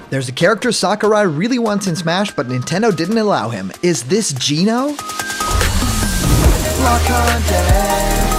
There's a character Sakurai really wants in Smash, but Nintendo didn't allow him. Is this Geno? Block content.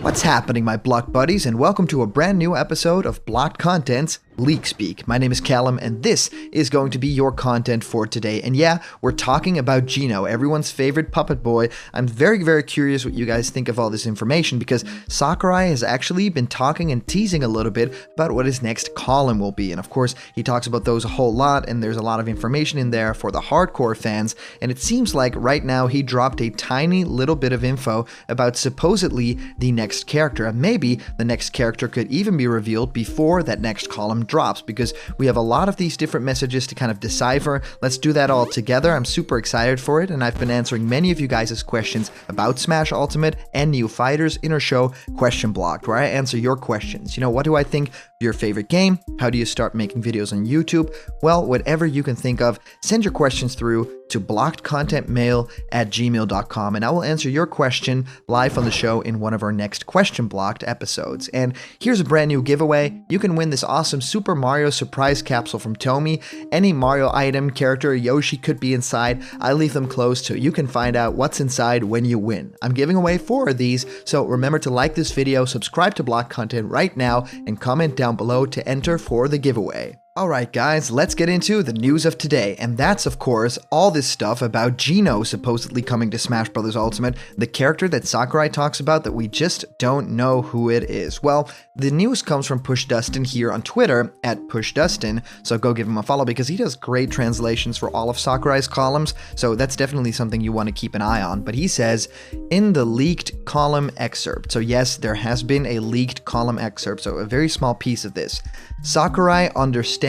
What's happening, my Block buddies, and welcome to a brand new episode of Blocked Content's Leak Speak. My name is Callum, and this is going to be your content for today. And yeah, we're talking about Geno, everyone's favorite puppet boy. I'm very, very curious what you guys think of all this information, because Sakurai has actually been talking and teasing a little bit about what his next Callum will be. And of course, he talks about those a whole lot, and there's a lot of information in there for the hardcore fans. And it seems like right now he dropped a tiny little bit of info about supposedly the next character. And maybe the next character could even be revealed before that next Callum drops, because we have a lot of these different messages to kind of decipher. Let's do that all together. I'm super excited for it, and I've been answering many of you guys' questions about Smash Ultimate and new fighters in our show Question Blocked, where I answer your questions. You know, what do I think of your favorite game? How do you start making videos on YouTube? Well, whatever you can think of, send your questions through to blockedcontentmail@gmail.com, and I will answer your question live on the show in one of our next Question Blocked episodes. And here's a brand new giveaway. You can win this awesome Super Mario surprise capsule from Tomy. Any Mario item, character, Yoshi could be inside. I leave them closed so you can find out what's inside when you win. I'm giving away 4 of these, so remember to like this video, subscribe to Block Content right now, and comment down below to enter for the giveaway. Alright guys, let's get into the news of today, and that's of course all this stuff about Geno supposedly coming to Smash Bros. Ultimate, the character that Sakurai talks about that we just don't know who it is. Well, the news comes from PushDustin here on Twitter @PushDustin, so go give him a follow because he does great translations for all of Sakurai's columns, so that's definitely something you want to keep an eye on. But he says, in the leaked column excerpt, so yes, there has been a leaked column excerpt, so a very small piece of this, Sakurai understands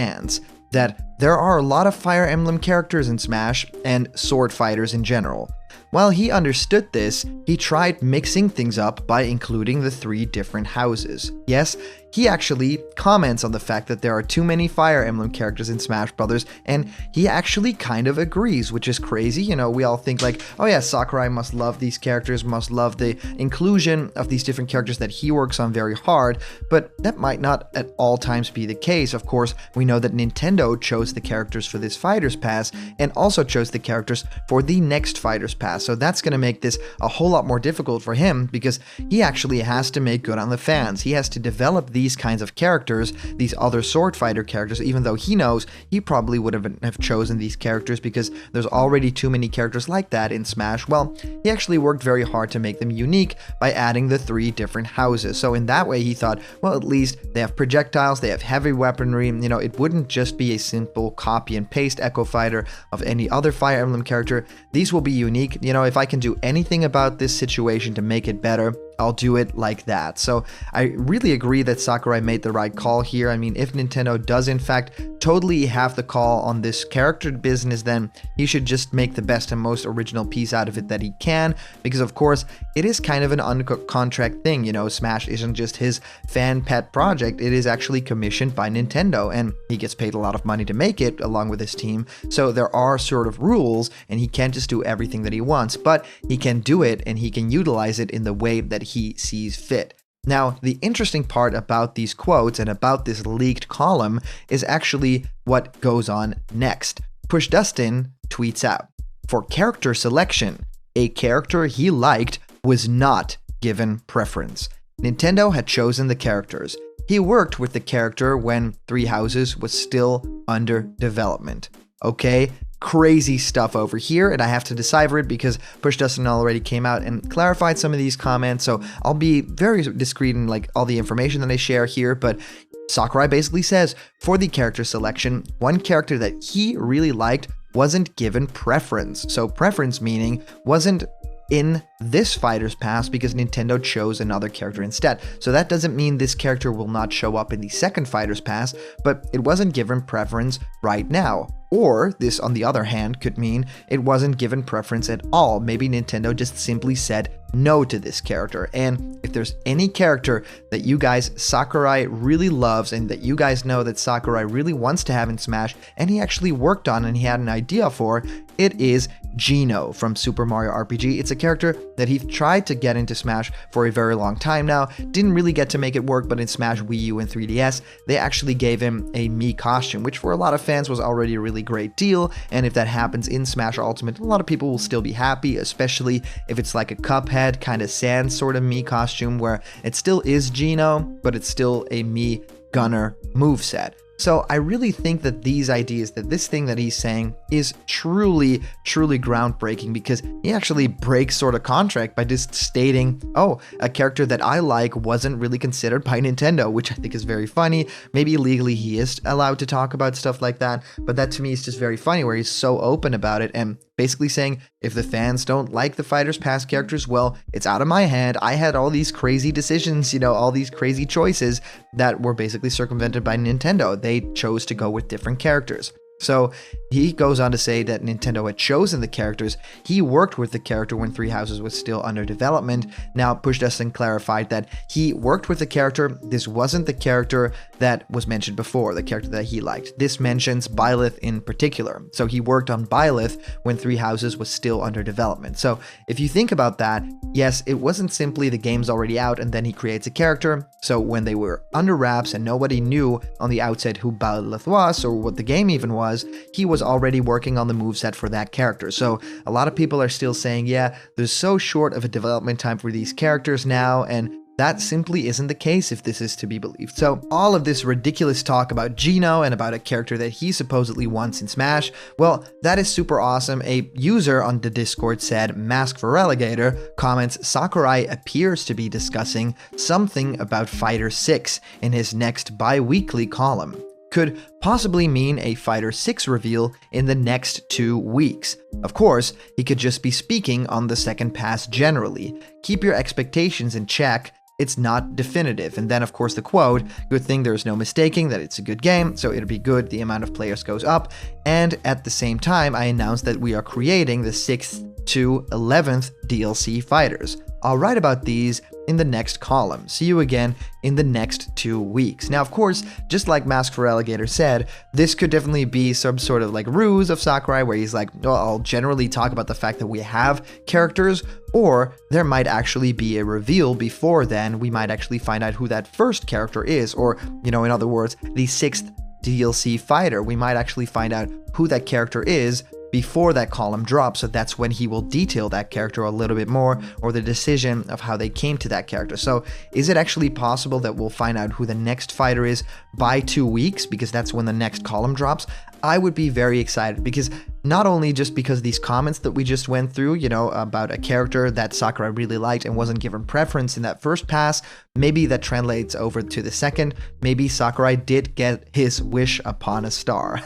that there are a lot of Fire Emblem characters in Smash and sword fighters in general. While he understood this, he tried mixing things up by including the 3 different houses. Yes, he actually comments on the fact that there are too many Fire Emblem characters in Smash Brothers, and he actually kind of agrees, which is crazy. You know, we all think like, oh yeah, Sakurai must love these characters, must love the inclusion of these different characters that he works on very hard, but that might not at all times be the case. Of course, we know that Nintendo chose the characters for this Fighters Pass, and also chose the characters for the next Fighters Pass, so that's going to make this a whole lot more difficult for him, because he actually has to make good on the fans. He has to develop these kinds of characters, these other sword fighter characters, even though he knows he probably would have chosen these characters because there's already too many characters like that in Smash. Well, he actually worked very hard to make them unique by adding the 3 different houses. So in that way, he thought, well, at least they have projectiles, they have heavy weaponry, you know, it wouldn't just be a simple copy and paste Echo Fighter of any other Fire Emblem character. These will be unique. You know, if I can do anything about this situation to make it better, I'll do it like that. So I really agree that Sakurai made the right call here. I mean, if Nintendo does in fact totally have the call on this character business, then he should just make the best and most original piece out of it that he can, because of course it is kind of an on-contract thing. You know, Smash isn't just his fan pet project, it is actually commissioned by Nintendo, and he gets paid a lot of money to make it along with his team. So there are sort of rules, and he can't just do everything that he wants, but he can do it and he can utilize it in the way that he sees fit. Now, the interesting part about these quotes and about this leaked column is actually what goes on next. PushDustin tweets out, for character selection, a character he liked was not given preference. Nintendo had chosen the characters. He worked with the character when 3 Houses was still under development. Okay? Crazy stuff over here, and I have to decipher it because PushDustin already came out and clarified some of these comments, so I'll be very discreet in like all the information that I share here. But Sakurai basically says, for the character selection, one character that he really liked wasn't given preference. So preference meaning wasn't in this Fighter's Pass because Nintendo chose another character instead. So that doesn't mean this character will not show up in the second Fighter's Pass, but it wasn't given preference right now. Or this, on the other hand, could mean it wasn't given preference at all. Maybe Nintendo just simply said no to this character. And if there's any character that you guys, Sakurai really loves and that you guys know that Sakurai really wants to have in Smash and he actually worked on and he had an idea for, it is Geno from Super Mario RPG. It's a character that he tried to get into Smash for a very long time now, didn't really get to make it work, but in Smash Wii U and 3DS, they actually gave him a Mii costume, which for a lot of fans was already a really great deal, and if that happens in Smash Ultimate, a lot of people will still be happy, especially if it's like a Cuphead kind of Sans sort of Mii costume, where it still is Geno, but it's still a Mii Gunner moveset. So I really think that these ideas, that this thing that he's saying is truly groundbreaking, because he actually breaks sort of contract by just stating, oh, a character that I like wasn't really considered by Nintendo, which I think is very funny. Maybe legally he is allowed to talk about stuff like that, but that to me is just very funny, where he's so open about it and basically saying, if the fans don't like the Fighters Pass characters, well, it's out of my hand. I had all these crazy decisions, all these crazy choices that were basically circumvented by Nintendo. They chose to go with different characters. So he goes on to say that Nintendo had chosen the characters. He worked with the character when Three Houses was still under development. Now, Push Dustin clarified that he worked with the character. This wasn't the character that was mentioned before, the character that he liked. This mentions Byleth in particular. So he worked on Byleth when Three Houses was still under development. So if you think about that, yes, it wasn't simply the game's already out and then he creates a character. So when they were under wraps and nobody knew on the outset who Byleth was or what the game even was, he was already working on the moveset for that character. So a lot of people are still saying, yeah, there's so short of a development time for these characters now, and that simply isn't the case if this is to be believed. So all of this ridiculous talk about Geno and about a character that he supposedly wants in Smash, well, that is super awesome. A user on the Discord said, Mask for Relegator comments, Sakurai appears to be discussing something about Fighter 6 in his next bi-weekly column. Could possibly mean a Fighter 6 reveal in the next 2 weeks. Of course, he could just be speaking on the second pass generally. Keep your expectations in check. It's not definitive. And then, of course, the quote, good thing there's no mistaking that it's a good game, so it'll be good, the amount of players goes up. And at the same time, I announced that we are creating the 6th to 11th DLC fighters. I'll write about these in the next column. See you again in the next 2 weeks. Now, of course, just like Mask for Alligator said, this could definitely be some sort of like ruse of Sakurai where he's like, well, I'll generally talk about the fact that we have characters, or there might actually be a reveal before then. We might actually find out who that first character is, or, in other words, the 6th DLC fighter. We might actually find out who that character is before that column drops, so that's when he will detail that character a little bit more, or the decision of how they came to that character. So is it actually possible that we'll find out who the next fighter is by 2 weeks, because that's when the next column drops? I would be very excited, because not only just because these comments that we just went through, about a character that Sakurai really liked and wasn't given preference in that first pass, maybe that translates over to the second. Maybe Sakurai did get his wish upon a star.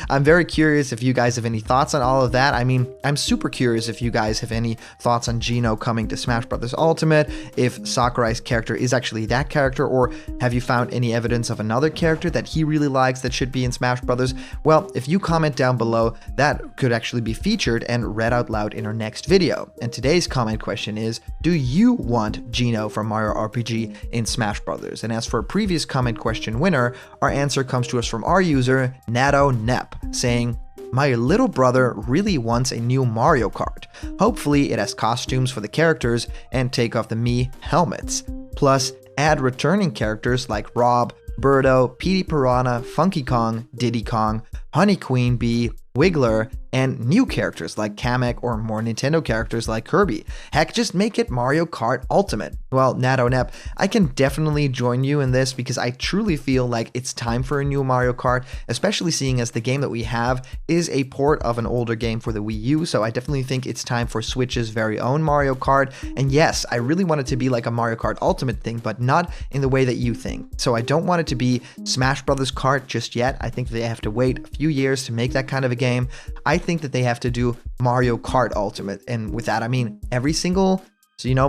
I'm very curious if you guys have any thoughts on all of that. I mean, I'm super curious if you guys have any thoughts on Geno coming to Smash Bros. Ultimate, if Sakurai's character is actually that character, or have you found any evidence of another character that he really likes that should be in Smash Bros.? Well, if you comment down below, that could actually be featured and read out loud in our next video. And today's comment question is, do you want Geno from Mario RPG in Smash Bros? And as for a previous comment question winner, our answer comes to us from our user, NatoNep, saying, my little brother really wants a new Mario Kart. Hopefully it has costumes for the characters and take off the Mii helmets. Plus, add returning characters like Rob, Birdo, Petey Piranha, Funky Kong, Diddy Kong, Honey Queen Bee, Wiggler, and new characters like Kamek, or more Nintendo characters like Kirby. Heck, just make it Mario Kart Ultimate. Well, NatoNep, I can definitely join you in this, because I truly feel like it's time for a new Mario Kart, especially seeing as the game that we have is a port of an older game for the Wii U, so I definitely think it's time for Switch's very own Mario Kart. And yes, I really want it to be like a Mario Kart Ultimate thing, but not in the way that you think. So I don't want it to be Smash Bros. Kart just yet. I think they have to wait a few years to make that kind of a game. I think that they have to do Mario Kart Ultimate, and with that I mean every single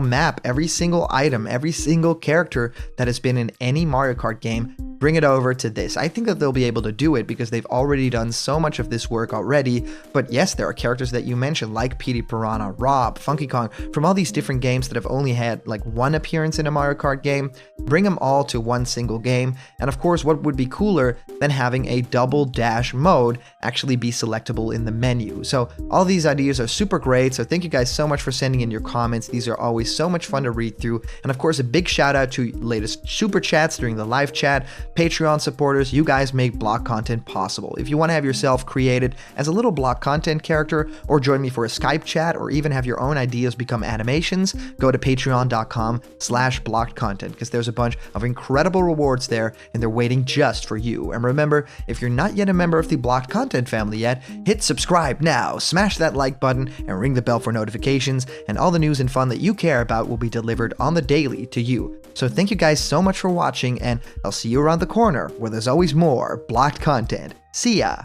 map, every single item, every single character that has been in any Mario Kart game, bring it over to this. I think that they'll be able to do it because they've already done so much of this work already. But yes, there are characters that you mentioned like Petey Piranha, Rob, Funky Kong, from all these different games that have only had like one appearance in a Mario Kart game. Bring them all to one single game. And of course, what would be cooler than having a double dash mode actually be selectable in the menu? So all these ideas are super great. So thank you guys so much for sending in your comments. These are always so much fun to read through. And of course, a big shout out to latest super chats during the live chat, Patreon supporters. You guys make block content possible. If you want to have yourself created as a little block content character, or join me for a Skype chat, or even have your own ideas become animations, go to patreon.com/blockedcontent, because there's a bunch of incredible rewards there and they're waiting just for you. And remember, if you're not yet a member of the Blocked Content family yet, hit subscribe now, smash that like button, and ring the bell for notifications, and all the news and fun that you care about will be delivered on the daily to you. So thank you guys so much for watching, and I'll see you around the corner where there's always more Blocked Content. See ya!